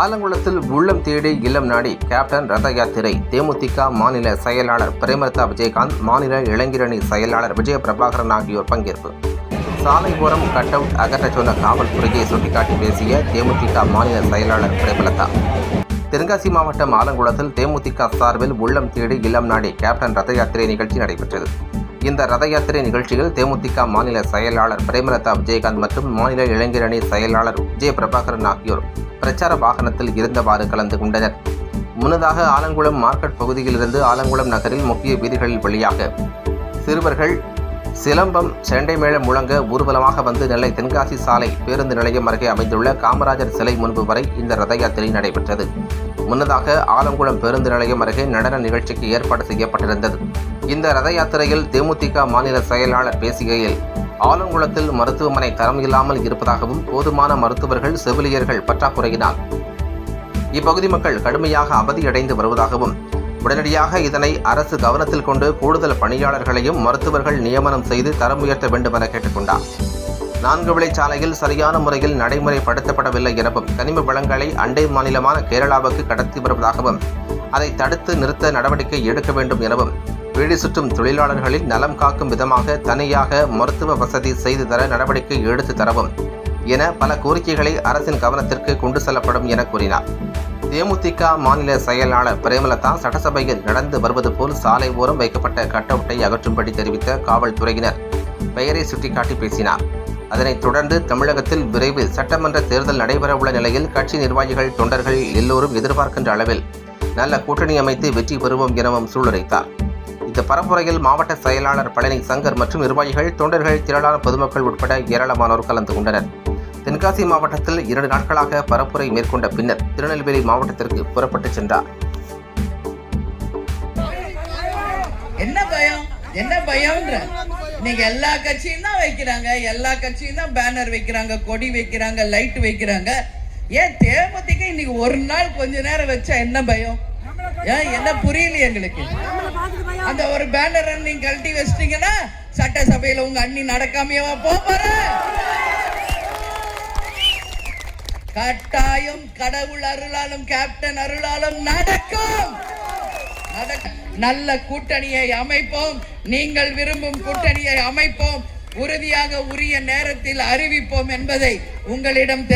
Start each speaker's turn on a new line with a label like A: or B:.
A: ஆலங்குளத்தில் உள்ளம் தேடி இல்லம் நாடி கேப்டன் ரத யாத்திரை. தேமுதிக மாநில செயலாளர் பிரேமலதா விஜயகாந்த், மாநில இளைஞரணி செயலாளர் விஜய பிரபாகரன் ஆகியோர் பங்கேற்பு. சாலை ஓரம் கட் அவுட் அகற்றச் சொன்ன காவல்துறையை சுட்டிக்காட்டி பேசிய தேமுதிக மாநில செயலாளர் பிரேமலதா. தென்காசி மாவட்டம் ஆலங்குளத்தில் தேமுதிக சார்பில் உள்ளம் தேடி இல்லம் நாடி கேப்டன் ரத யாத்திரை நிகழ்ச்சி நடைபெற்றது. இந்த ரத யாத்திரை நிகழ்ச்சியில் தேமுதிக மாநில செயலாளர் பிரேமலதா விஜயகாந்த் மற்றும் மாநில இளைஞரணி செயலாளர் விஜய பிரபாகரன் ஆகியோர் பிரச்சார வாகனத்தில் இருந்தவாறு கலந்து கொண்டனர். முன்னதாக ஆலங்குளம் மார்க்கெட் பகுதியிலிருந்து ஆலங்குளம் நகரில் முக்கிய வீதிகளில் வழியாக சிறுவர்கள் சிலம்பம், செண்டை மேளம் முழங்க ஊர்வலமாக வந்து நெல்லை தென்காசி சாலை பேருந்து நிலையம் அருகே அமைந்துள்ள காமராஜர் சிலை முன்பு வரை இந்த ரத யாத்திரை நடைபெற்றது. முன்னதாக ஆலங்குளம் பேருந்து நிலையம் அருகே நடன நிகழ்ச்சிக்கு ஏற்பாடு செய்யப்பட்டிருந்தது. இந்த ரத யாத்திரையில் தேமுதிக மாநில செயலாளர் பேசுகையில், ஆலங்குளத்தில் மருத்துவமனை தரம் இல்லாமல் இருப்பதாகவும் போதுமான மருத்துவர்கள், செவிலியர்கள் பற்றாக்குறையினால் இப்பகுதி மக்கள் கடுமையாக அவதியடைந்து வருவதாகவும், உடனடியாக இதனை அரசு கவனத்தில் கொண்டு கூடுதல் பணியாளர்களையும் மருத்துவர்கள் நியமனம் செய்து தரம் உயர்த்த வேண்டும் என கேட்டுக்கொண்டார். 4 வழிச்சாலையில் சரியான முறையில் நடைமுறைப்படுத்தப்படவில்லை எனவும், கனிம வளங்களை அண்டை மாநிலமான கேரளாவுக்கு கடத்தி வருவதாகவும், அதை தடுத்து நிறுத்த நடவடிக்கை எடுக்க வேண்டும் எனவும், வீடு சுற்றும் தொழிலாளர்களின் நலம் காக்கும் விதமாக தனியாக மருத்துவ வசதி செய்து தர நடவடிக்கை எடுத்து தரவும் என பல கோரிக்கைகளை அரசின் கவனத்திற்கு கொண்டு செல்லப்படும் என கூறினார். தேமுதிக மாநில செயலாளர் பிரேமலதா சட்டசபையில் நடந்து வருவது போல் சாலை ஓரம் வைக்கப்பட்ட கட் அவுட்டை அகற்றும்படி தெரிவித்த காவல்துறையினர் பெயரை சுட்டிக்காட்டி பேசினார். அதனைத் தொடர்ந்து தமிழகத்தில் விரைவில் சட்டமன்ற தேர்தல் நடைபெறவுள்ள நிலையில் கட்சி நிர்வாகிகள், தொண்டர்கள் எல்லோரும் எதிர்பார்க்கின்ற அளவில் நல்ல கூட்டணி அமைத்து வெற்றி பெறுவோம் எனவும் சூளுரைத்தார். இந்த பரப்புரையில் மாவட்ட செயலாளர் பழனி சங்கர் மற்றும் நிர்வாகிகள், தொண்டர்கள், திரளான பொதுமக்கள் உட்பட ஏராளமானோர் கலந்து கொண்டனர். தென்காசி மாவட்டத்தில் 2 நாட்களாக பரப்புரை மேற்கொண்ட பின்னர் திருநெல்வேலி மாவட்டத்திற்கு புறப்பட்டு சென்றார்.
B: என்ன பயம்ன்ற இன்னைக்கு எல்லா கட்சியும் தான் வைக்கிறாங்க, எல்லா கட்சியும் தான் பேனர் வைக்கிறாங்க, கொடி வைக்கிறாங்க, லைட் வைக்கிறாங்க. ஏன் தேமுதிக இன்னைக்கு ஒரு நாள் கொஞ்ச நேரம் வச்சா என்ன பயம்? என்ன புரியல எங்களுக்கு. அந்த ஒரு பேனர் நீங்க கழட்டி வச்சிட்டீங்கன்னா சட்டசபையில உங்க அண்ணி நடக்காமையவா போற? கட்டாயம் கடவுள் அருளாலும் கேப்டன் அருளாலும் நடக்கும். நல்ல கூட்டணியை அமைப்போம். நீங்கள் விரும்பும் கூட்டணியை அமைப்போம். உறுதியாக உரிய நேரத்தில் அறிவிப்போம் என்பதை உங்களிடம்